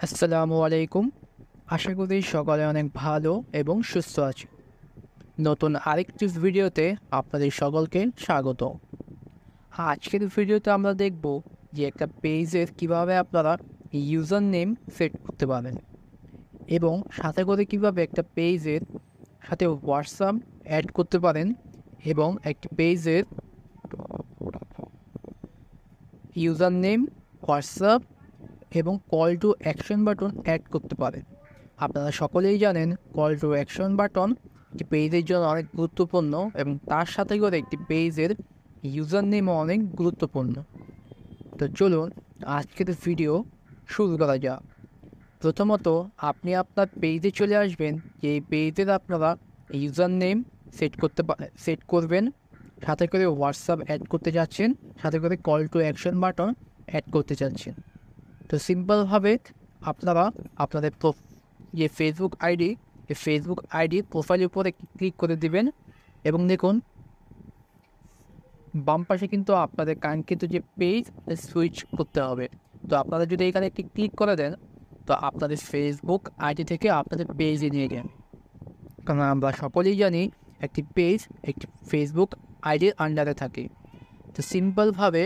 আসসালামু আলাইকুম। আশা করি সকলে অনেক ভালো এবং সুস্থ আছে। নতুন আরেকটি ভিডিওতে আপনাদের সকলকে স্বাগত। আজকের ভিডিওতে আমরা দেখব যে একটা পেজের কিভাবে আপনারা ইউজার নেম সেট করতে পারেন এবং সাথে করে কিভাবে একটা পেজের সাথে হোয়াটসঅ্যাপ অ্যাড করতে পারেন এবং একটি পেজের ইউজার নেম, হোয়াটসঅ্যাপ এবং call to action button add করতে পারেন। আপনারা সকলেই জানেন কল টু অ্যাকশন বাটন একটি পেজের জন্য অনেক গুরুত্বপূর্ণ এবং তার সাথে করে একটি পেজের ইউজার নেমও অনেক গুরুত্বপূর্ণ। তো চলুন আজকের ভিডিও শুরু করা যাক। প্রথমত আপনি আপনার পেজে চলে আসবেন, যে এই পেজের আপনারা ইউজার নেম সেট করবেন, সাথে করে হোয়াটসঅ্যাপ অ্যাড করতে যাচ্ছেন, সাথে করে call to action button add করতে যাচ্ছেন। তো সিম্পলভাবে আপনারা আপনাদের যে ফেসবুক আইডি প্রোফাইলের উপরে ক্লিক করে দিবেন এবং দেখুন বাম পাশে কিন্তু আপনাদের কাঙ্ক্ষিত যে পেজ সুইচ করতে হবে। তো আপনারা যদি এখানে একটি ক্লিক করে দেন তো আপনাদের ফেসবুক আইডি থেকে আপনাদের পেজে নিয়ে যান। কারণ আমরা সকলেই জানি একটি পেজ একটি ফেসবুক আইডির আন্ডারে থাকে। তো সিম্পলভাবে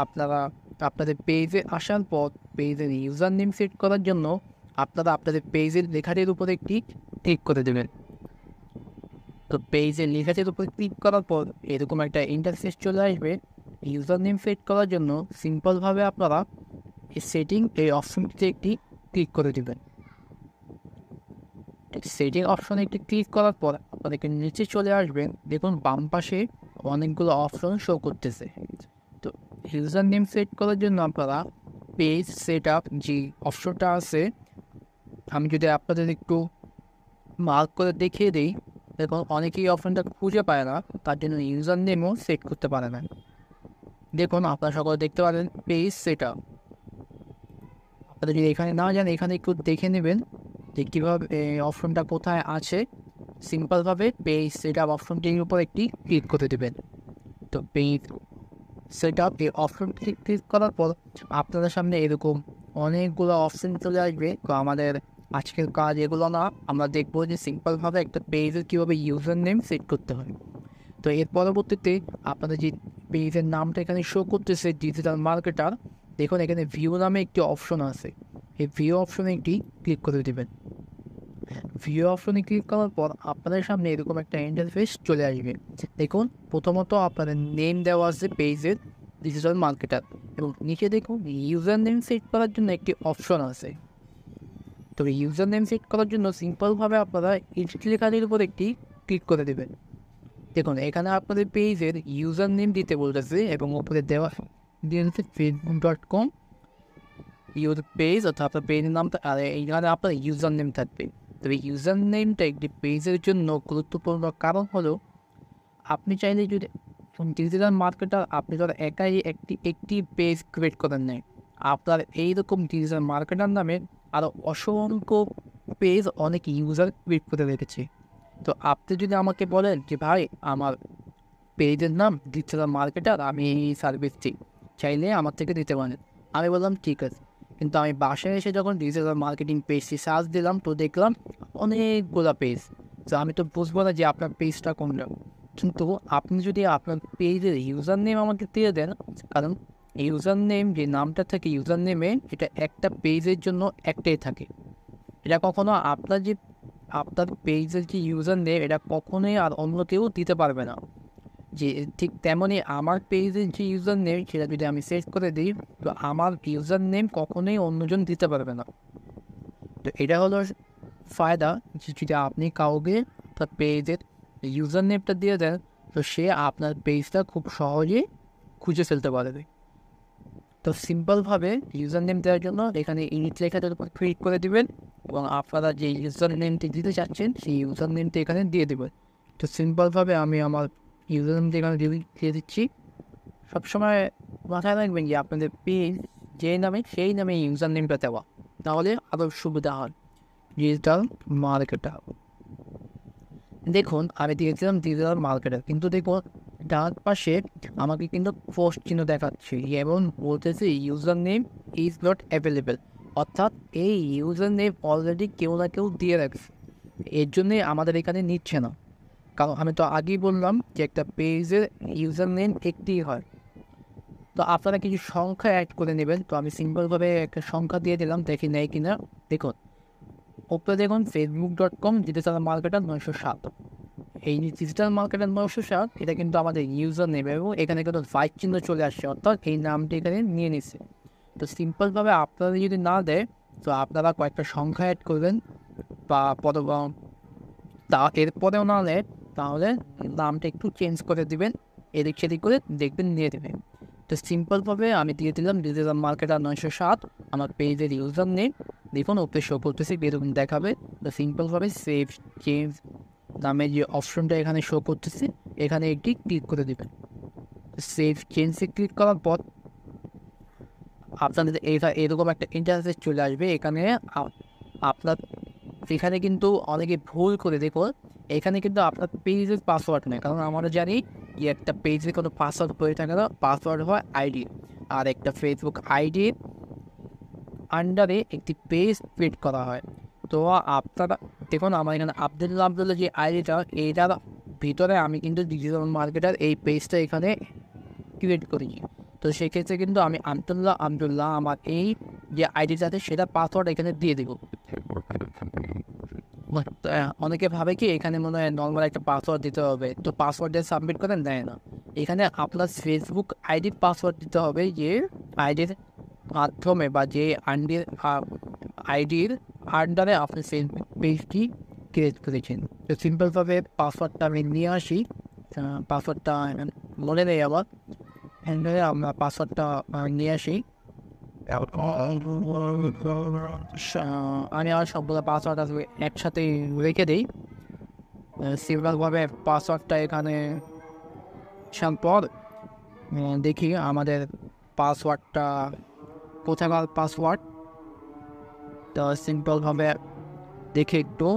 আপনারা আপনাদের পেজে আসার পর পেজের ইউজার নেম সেট করার জন্য আপনারা আপনাদের পেজের লেখাটির উপরে একটি ক্লিক করে দেবেন। তো পেজের লেখাটির উপরে ক্লিক করার পর এরকম একটা ইন্টারফেস চলে আসবে। ইউজার নেম সেট করার জন্য সিম্পলভাবে আপনারা এই অপশনটিতে একটি ক্লিক করে দেবেন। সেটিং অপশনে একটি ক্লিক করার পর আপনাদেরকে নিচে চলে আসবেন, দেখুন বাম পাশে অনেকগুলো অপশন শো করতেছে। তো ইউজার নেম সেট করার জন্য আপনারা পেজ সেট আপ যে অপশনটা আছে, আমি যদি আপনাদের একটু মার্ক করে দেখিয়ে দিই, দেখুন অনেকেই অপশনটা খুঁজে পায় না, তার জন্য ইউজার নেমও সেট করতে পারে না। দেখুন আপনারা সকলে দেখতে পারেন পেজ সেট আপ। আপনারা যদি এখানে না জানেন এখানে একটু দেখে নেবেন যে কীভাবে অপশনটা কোথায় আছে। সিম্পলভাবে পেজ সেট আপ অপশনটির উপর একটি ক্লিক করে দেবেন। তো পেজ সেট আপ এই অপশনটি ক্লিক করার পর আপনাদের সামনে এরকম অনেকগুলো অপশন চলে আসবে। তো আমাদের আজকের কাজ এগুলো না, আমরা দেখবো যে সিম্পলভাবে একটা পেজের কীভাবে ইউজার নেম সেট করতে হয়। তো এর পরবর্তীতে আপনাদের যে পেজের নামটা এখানে শো করতেছে ডিজিটাল মার্কেটার, দেখুন এখানে ভিউ নামে একটি অপশন আছে। এই ভিউ অপশনে একটি ক্লিক করে দেবেন। ভিউ অপশনে ক্লিক করার পর আপনাদের সামনে এরকম একটা ইন্টারফেস চলে আসবে। দেখুন প্রথমত আপনাদের নেম দেওয়া আছে পেজের ডিজিটাল মার্কেটার এবং নিচে দেখুন ইউজার নেম সেট করার জন্য একটি অপশন আছে। তবে ইউজার নেম সেট করার জন্য সিম্পলভাবে আপনারা এডিট লেখাটির উপর একটি ক্লিক করে দেবেন। দেখুন এখানে আপনাদের পেজের ইউজার নেম দিতে বলতেছে এবং উপরে দেওয়া দিয়ে দিচ্ছে facebook.com ইউর পেজ, অর্থাৎ আপনার পেজের নামটা, আর এইখানে আপনার ইউজার নেম থাকবে। তবে ইউজার নেমটা একটি পেজের জন্য গুরুত্বপূর্ণ কারণ হলো আপনি চাইলে যদি ডিজিটাল মার্কেটার আপনি ধর একাই একটি পেজ ক্রিয়েট করেন নাই, আপনার এইরকম ডিজিটাল মার্কেটার নামে আরও অসংখ্য পেজ অনেক ইউজার ক্রিয়েট করে রেখেছে। তো আপনি যদি আমাকে বলেন যে ভাই আমার পেজের নাম ডিজিটাল মার্কেটার, আমি এই সার্ভিসটি চাইলে আমার থেকে দিতে পারেন, আমি বললাম ঠিক আছে। কিন্তু আমি বাসায় এসে যখন ডিজিটাল মার্কেটিং পেজটি সার্চ দিলাম তো দেখলাম অনেকগুলো পেজ। তো আমি তো বুঝবো না যে আপনার পেজটা কোনটা। কিন্তু আপনি যদি আপনার পেজের ইউজার নেম আমাকে দিয়ে দেন, কারণ ইউজার নেম যে নামটা থাকে ইউজার নেমে, এটা একটা পেজের জন্য একটাই থাকে। এটা কখনো আপনার পেজের যে ইউজার নেম এটা কখনোই আর অন্য কেউ দিতে পারবে না। যে ঠিক তেমনই আমার পেজের যে ইউজার নেম সেটা যদি আমি সেট করে দিই তো আমার ইউজার নেম কখনোই অন্যজন দিতে পারবে না। তো এটা হলো ফায়দা, যে যদি আপনি কাউকে তার পেজের ইউজার নেমটা দিয়ে দেন তো সে আপনার পেজটা খুব সহজেই খুঁজে ফেলতে পারবে। তো সিম্পলভাবে ইউজার নেম দেওয়ার জন্য এখানে ইনিট লেখাটার উপর ক্লিক করে দেবেন এবং আপনারা যে ইউজার নেমটি দিতে চাচ্ছেন সেই ইউজার নেমটি এখানে দিয়ে দেবেন। তো সিম্পলভাবে আমি আমার ইউজার নেমটি এখানে দিয়ে দিচ্ছি। সবসময় মাথায় রাখবেন যে আপনাদের পেজ যে নামে সেই নামে ইউজার নেমটা দেওয়া, তাহলে আরও সুবিধা হয় ডিজিটাল মার্কেটার। দেখুন আমি দিয়েছিলাম ডিজিটাল মার্কেটার, কিন্তু দেখুন ডান পাশে আমাকে কিন্তু পোস্ট চিহ্ন দেখাচ্ছে এবং বলতেছে user name is not available, অর্থাৎ এই ইউজার নেম অলরেডি কেউ না কেউ দিয়ে রাখছে, এর জন্যে আমাদের এখানে নিচ্ছে না। কারণ আমি তো আগেই বললাম যে একটা পেজের ইউজার নেম একটিই হয়। তো আপনারা কিছু সংখ্যা অ্যাড করে নেবেন। তো আমি সিম্পলভাবে একটা সংখ্যা দিয়ে দিলাম, দেখি নেয় কিনা। দেখুন ওপরে দেখুন facebook.com ডিজিটাল মার্কেটার 907, এই ডিজিটাল মার্কেটার 907 এটা কিন্তু আমাদের ইউজার নেম এবং এখানে কিন্তু ফাইভ চিহ্ন চলে আসছে, অর্থাৎ এই নামটি এখানে নিয়ে নিচ্ছে। তো সিম্পলভাবে আপনারা যদি না দেয় তো আপনারা কয়েকটা সংখ্যা অ্যাড করবেন বা তা এরপরেও না নেয় তাহলে নামটা একটু চেঞ্জ করে দিবেন, এদিক সেদিক করে দেখবেন নিয়ে দেবেন। তো সিম্পলভাবে আমি দিয়ে দিলাম ডিজিটাল মার্কেটার 907 আমার পেজের ইউজার নেম। দেখুন ওপরে শো করতেছে, এরকম দেখাবে। তো সিম্পলভাবে সেভ চেঞ্জ নামে যে অপশনটা এখানে শো করতেছে এখানে একটি ক্লিক করে দেবেন। সেভ চেঞ্জে ক্লিক করার পর আপনাদের এরকম একটা ইন্টারফেস চলে আসবে। এখানে আপনার এখানে কিন্তু অনেকে ভুল করে, দেখুন এখানে কিন্তু আপনার পেজের পাসওয়ার্ড নেই, কারণ আমরা জানি যে একটা পেজে কোনো পাসওয়ার্ড হয়ে থাকে না, পাসওয়ার্ড হয় আইডি। আর একটা ফেসবুক আইডির আন্ডারে একটি পেজ ক্রিয়েট করা হয়। তো আপনারা দেখুন আমার এখানে আব্দুল্লাহ যে আইডিটা, এইটার ভিতরে আমি কিন্তু ডিজিটাল মার্কেটার এই পেজটা এখানে ক্রিয়েট করেছি। তো সেক্ষেত্রে কিন্তু আমি আব্দুল্লাহ আমার এই যে আইডিটাতে সেটা পাসওয়ার্ড এখানে দিয়ে দেবো। অনেকে ভাবে কি এখানে মনে হয় নর্মাল একটা পাসওয়ার্ড দিতে হবে, তো পাসওয়ার্ড দিয়ে সাবমিট করে দেয় না। এখানে আপনার ফেসবুক আইডির পাসওয়ার্ড দিতে হবে, যে আইডির মাধ্যমে বা যে আইডির আন্ডারে আপনি ফেসবুক পেজটি ক্রিয়েট করেছেন। তো সিম্পলভাবে পাসওয়ার্ডটা আমি নিয়ে আসি, পাসওয়ার্ডটা মনে নেই আবার, হ্যান্ডেলে আমরা পাসওয়ার্ডটা নিয়ে আসি। আমি আর সবগুলো পাসওয়ার্ড আসবে একসাথে রেখে দিই। সিম্পলভাবে পাসওয়ার্ডটা এখানে আসার পর দেখি আমাদের পাসওয়ার্ডটা কোথাকার পাসওয়ার্ড। তো সিম্পলভাবে দেখি একটু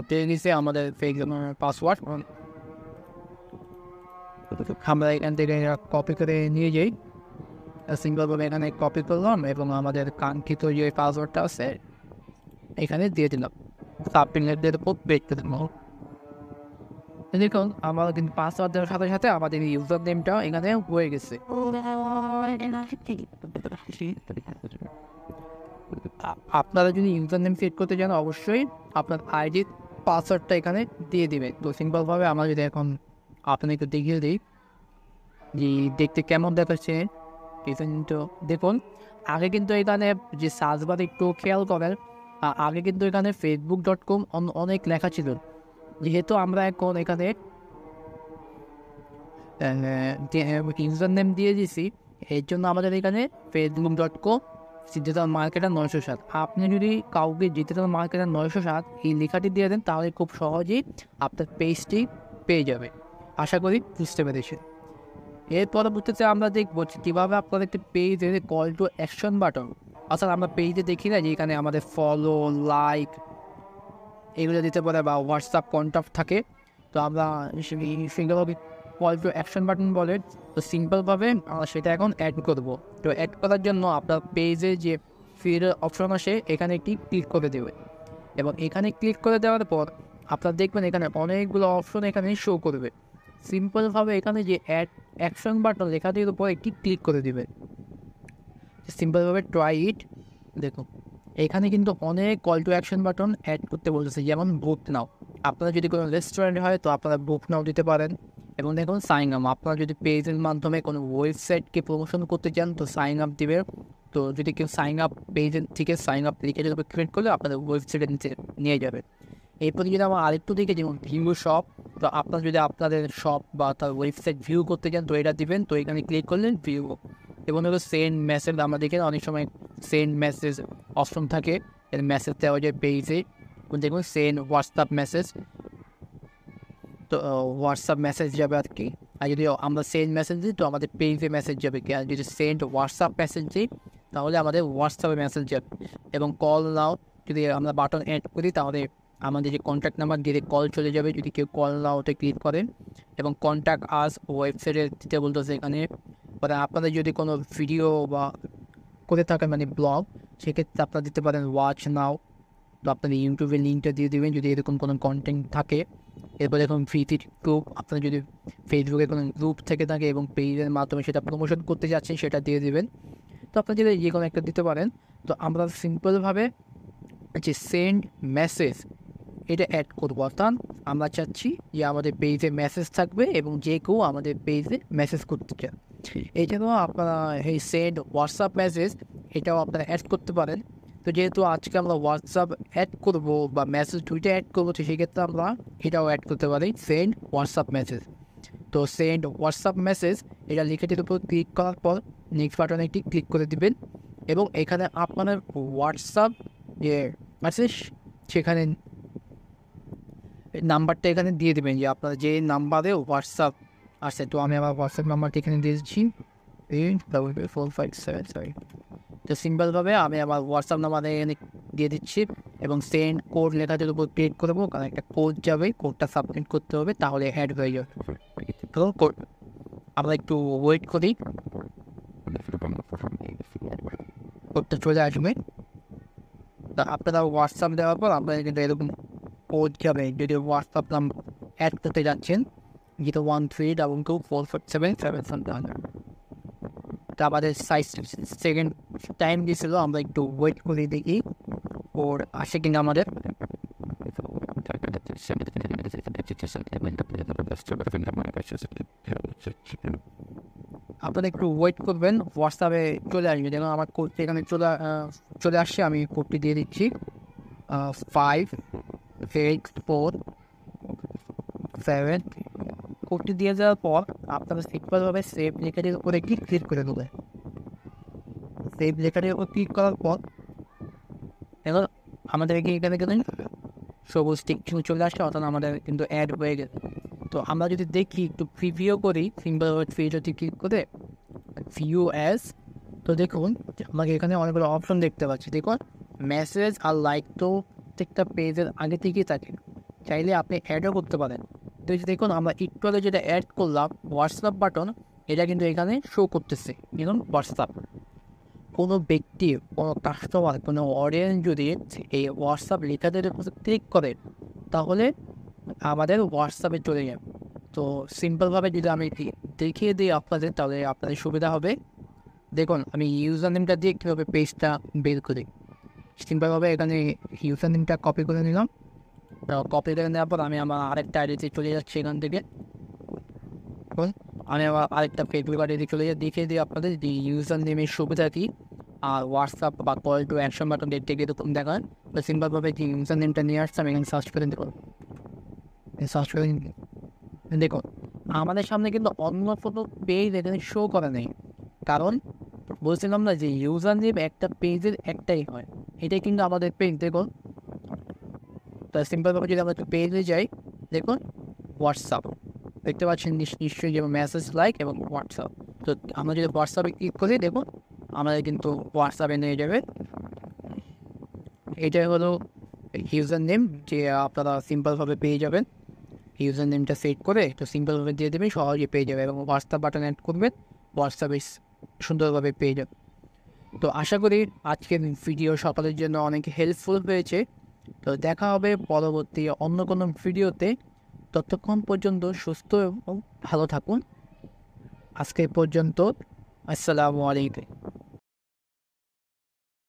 পেয়ে গেছি আমাদের পাসওয়ার্ড। আমরা এখান থেকে কপি করে নিয়ে যাই, সিম্পলভাবে এখানে কপি করলাম এবং আমাদের কাঙ্ক্ষিত যে পাসওয়ার্ডটা আছে এখানে দিয়ে দিলাম, সাবমিটের উপর দেখতে দিলাম। দেখুন আমার কিন্তু পাসওয়ার্ড দেওয়ার সাথে সাথে আমাদের ইউজার নেমটা এখানে হয়ে গেছে। আপনারা যদি ইউজার নেম সেট করতে চান অবশ্যই আপনার আইডির পাসওয়ার্ডটা এখানে দিয়ে দেবেন। তো সিম্পলভাবে আমরা যদি এখন আপনাকে দেখিয়ে দিই যে দেখতে কেমন দেখাচ্ছে, কিন্তু দেখুন আগে কিন্তু এখানে যে সার্চ বারে একটু খেয়াল করেন, আগে কিন্তু এখানে facebook.com অনেক লেখা ছিল। যেহেতু আমরা এখন এখানে ইউজার নেম দিয়ে দিয়েছি, এর জন্য আমাদের এখানে facebook.com ডিজিটাল মার্কেটার 907। আপনি যদি কাউকে ডিজিটাল মার্কেটার 907 এই লেখাটি দিয়ে দেন তাহলে খুব সহজেই আপনার পেজটি পেয়ে যাবে। আশা করি বুঝতে পেরেছেন। এর পরবর্তীতে আমরা দেখবো কীভাবে আপনাদের একটি পেজের কল টু অ্যাকশন বাটন, অর্থাৎ আমরা পেজে দেখি না যে এখানে আমাদের ফলো লাইক এগুলো দিতে পারে বা হোয়াটসঅ্যাপ কন্ট্যাক্ট থাকে। তো আমরা সেগুলোকে কল টু অ্যাকশন বাটন বলে। তো সিম্পলভাবে আমরা সেটা এখন অ্যাড করব। তো অ্যাড করার জন্য আপনার পেজে যে ফিড অপশন আসে এখানে একটি ক্লিক করে দেবে এবং এখানে ক্লিক করে দেওয়ার পর আপনারা দেখবেন এখানে অনেকগুলো অপশন এখানে শো করবে। সিম্পলভাবে এখানে যে অ্যাকশন বাটন লেখাটির উপর একটি ক্লিক করে দেবে। সিম্পলভাবে ট্রাই ইট। দেখুন এখানে কিন্তু অনেক call to action button add করতে বলতেছে, যেমন বুক নাও। আপনারা যদি কোনো রেস্টুরেন্ট হয় তো আপনারা বুক নাও দিতে পারেন। এবং দেখুন সাইন আপ, আপনারা যদি পেজের মাধ্যমে কোনো ওয়েবসাইটকে প্রমোশন করতে চান তো সাইন আপ দিবে। তো যদি কেউ সাইন আপ পেজের থেকে সাইন আপ লিখে যদি ক্রিয়েট করলে আপনাদের ওয়েবসাইটের নিচে নিয়ে যাবে। এরপরে যদি আমরা আরেকটু দিকে যেমন ভিউ শপ, তো আপনারা যদি আপনাদের শপ বা তার ওয়েবসাইট ভিউ করতে চান তো এটা দিবেন। তো এখানে ক্লিক করলেন ভিউ। এবং দেখো সেন্ড মেসেজ, আমরা দেখি অনেক সময় সেন্ড মেসেজ অপশন থাকে, এর মেসেজ দেওয়া যায় পেজে। দেখুন সেন্ড হোয়াটসঅ্যাপ মেসেজ, তো হোয়াটসঅ্যাপ মেসেজ যাবে আর কি। আর যদি আমরা সেন্ড মেসেজ দিই তো আমাদের পেজে মেসেজ যাবে কি, আর যদি সেন্ড হোয়াটসঅ্যাপ মেসেজ দিই তাহলে আমাদের হোয়াটসঅ্যাপে মেসেজ যাবে। এবং কল নাও যদি আমরা বাটন অ্যাড করি তাহলে আমাদের যে কন্ট্যাক্ট নাম্বার দিয়ে কল চলে যাবে যদি কেউ কল নাওতে ক্লিক করেন। এবং কন্ট্যাক্ট আস ওয়েবসাইটে দিতে বলতেছে এখানে মানে আপনাদের যদি কোনো ভিডিও বা করে থাকেন মানে ব্লগ, সেক্ষেত্রে আপনারা দিতে পারেন ওয়াচ নাও। তো আপনাদের ইউটিউবের লিঙ্কটা দিয়ে দেবেন যদি এরকম কোনো কন্টেন্ট থাকে। এরপর দেখুন ভিজিট গ্রুপ, আপনারা যদি ফেসবুকে কোনো গ্রুপ থেকে থাকে এবং পেজের মাধ্যমে সেটা প্রমোশন করতে যাচ্ছেন সেটা দিয়ে দেবেন। তো আপনারা যদি যে কোনো একটা দিতে পারেন। তো আমরা সিম্পলভাবে যে সেন্ড মেসেজ এটা অ্যাড করবো, অর্থাৎ আমরা চাচ্ছি যে আমাদের পেজে মেসেজ থাকবে এবং যে কেউ আমাদের পেজে মেসেজ করতে চান। এছাড়াও আপনারা এই সেন্ড হোয়াটসঅ্যাপ মেসেজ এটাও আপনারা অ্যাড করতে পারেন। তো যেহেতু আজকে আমরা হোয়াটসঅ্যাপ অ্যাড করবো বা মেসেজ দুইটা অ্যাড করবো, তো সেক্ষেত্রে আমরা এটাও অ্যাড করতে পারি সেন্ড হোয়াটসঅ্যাপ মেসেজ। তো সেন্ড হোয়াটসঅ্যাপ মেসেজ এটা লিখেটির উপর ক্লিক করার পর নেক্সট বাটনে একটি ক্লিক করে দিবেন এবং এখানে আপনার হোয়াটসঅ্যাপ যে মেসেজ সেখানে নাম্বারটা এখানে দিয়ে দেবেন যে আপনার যে নাম্বারে হোয়াটসঅ্যাপ আসছে। তো আমি আমার হোয়াটসঅ্যাপ নাম্বারটা এখানে দিয়ে দিচ্ছি 84457, সরি। তো সিম্পলভাবে আমি আমার হোয়াটসঅ্যাপ নাম্বারে এখানে দিয়ে দিচ্ছি এবং সেন্ড কোড লেখাটার উপর ক্লিক করবো, কারণ একটা কোড যাবে, কোডটা সাবমিট করতে হবে, তাহলে অ্যাড হয়ে যাবে। তো আমরা একটু ওয়েট করি, কোডটা চলে আসবে। তা আপনারা হোয়াটসঅ্যাপ দেওয়ার পর আপনারা কিন্তু এরকম কোড যাবে। যদি হোয়াটসঅ্যাপ নাম্বার অ্যাড করতে যাচ্ছেন 01322447777, তা আমাদের 6 সেকেন্ড টাইম দিয়েছিল, আমরা একটু ওয়েট করে দেখি ওর আসে কিনা আমাদের। আপনারা একটু ওয়েট করবেন, হোয়াটসঅ্যাপে চলে আসবে। যেন আমার কোডটি এখানে চলে আসছে, আমি কোডটি দিয়ে দিচ্ছি 584 কোডটি দিয়ে যাওয়ার পর আপনারা সিম্পলভাবে সেভ লেখাটির উপরে ক্লিক করে দেবে। সেভ লেখাটির উপর ক্লিক করার পর এখন আমাদের এখানে কিন্তু সবুজ টিক চলে আসছে, অর্থাৎ আমাদের কিন্তু অ্যাড হয়ে গেছে। তো আমরা যদি দেখি একটু প্রিভিউ করি সিম্পলভাবে ভিডিওটি ক্লিক করে ভিউ অ্যাজ, তো দেখুন আমাকে এখানে অনেকগুলো অপশন দেখতে পাচ্ছি। দেখুন মেসেজ আর লাইক তো প্রত্যেকটা পেজের আগে থেকেই থাকে, চাইলে আপনি অ্যাডও করতে পারেন। তো দেখুন আমরা একটু আগে যেটা অ্যাড করলাম হোয়াটসঅ্যাপ বাটন, এটা কিন্তু এখানে শো করতেছে। দেখুন হোয়াটসঅ্যাপ, কোনো ব্যক্তি, কোনো কাস্টমার, কোনো অডিয়েন্স যদি এই হোয়াটসঅ্যাপ লেখাদের উপর ক্লিক করে তাহলে আমাদের হোয়াটসঅ্যাপে চলে যাবে। তো সিম্পলভাবে যদি আমি দেখিয়ে দিই আপনাদের, তাহলে আপনাদের সুবিধা হবে। দেখুন আমি ইউজার নেমটা দিয়ে কীভাবে পেজটা বের করি। সিম্পলভাবে এখানে ইউজার নেমটা কপি করে নিলাম। কপি করে নেওয়ার পর আমি আমার আরেকটা আইডিতে চলে যাচ্ছি। এখান থেকে আমি আবার আরেকটা ফেসবুক আইডিতে চলে যাই, দেখিয়ে দিই আপনাদের যে ইউজার নেমের সুবিধা কী আর হোয়াটসঅ্যাপ বা কল টু অ্যাকশন বাটন দেখতে গিয়ে এরকম দেখান। তো সিম্পলভাবে যে ইউজার নেমটা নিয়ে আসছে আমি এখানে সার্চ করে দেখুন, সার্চ করে দেখুন আমাদের সামনে কিন্তু অন্য কোনো পেজ এখানে শো করা নেই, কারণ বলছিলাম না যে ইউজার নেম একটা পেজের একটাই হয়, এটাই কিন্তু আমাদের পেজ। দেখুন তো সিম্পলভাবে যদি আমরা একটু পেজে যাই, দেখুন হোয়াটসঅ্যাপ দেখতে পাচ্ছেন নিশ্চয়ই, যেমন মেসেজ লাইক এবং হোয়াটসঅ্যাপ। তো আমরা যদি হোয়াটসঅ্যাপে ক্লিক করি দেখুন আমাদের কিন্তু হোয়াটসঅ্যাপে নিয়ে যাবে। এটাই হলো ইউজার নেম, যে আপনারা সিম্পলভাবে পেয়ে যাবেন। ইউজার নেমটা সেট করে তো সিম্পলভাবে দিয়ে দেবেন, সহজে পেয়ে যাবে এবং হোয়াটসঅ্যাপ বাটন অ্যাড করবেন, হোয়াটসঅ্যাপে সুন্দরভাবে পেয়ে যাবে। তো আশা করি আজকের ভিডিও সকলের জন্য অনেক হেল্পফুল হয়েছে। তো দেখা হবে পরবর্তী অন্য কোনো ভিডিওতে। ততক্ষণ পর্যন্ত সুস্থ এবং ভালো থাকুন। আজকে পর্যন্ত আসসালামু আলাইকুম।